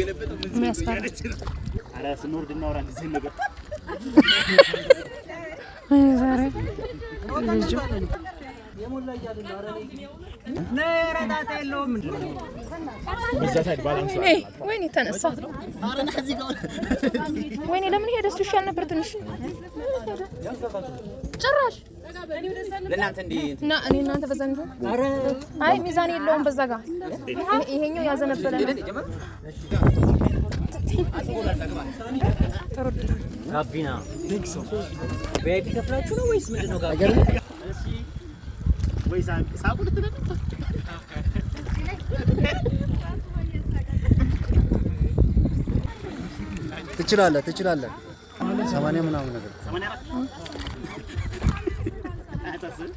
ሲገለበጥ ምን ያስፈልጋል? አራ ስንወርድ እናወራ እንደዚህ ነገር ዛሬ ልጅ የሞላ ያያልና አረኔ ነራዳታ የለውም በዛ ሳይድ ባላንስ ወይኔ ተነሳ አረና እዚህ ጋር ወይኔ ለምን ሄደስ ይሻል ነበር ትንሽ ጭራሽ ለእናንተ እንዴ እና እኔ እናንተ በዛን አረ አይ ሚዛን የለውም በዛ ጋር ይሄኛው ያዘነበለ ነው ጋቢና ቪአይፒ ከፍላችሁ ነው ወይስ ምንድነው ጋር እሺ ወይስ ሳቁ ልትነቅ ትችላለህ 80 ምናምን ነገር 84 አታስብ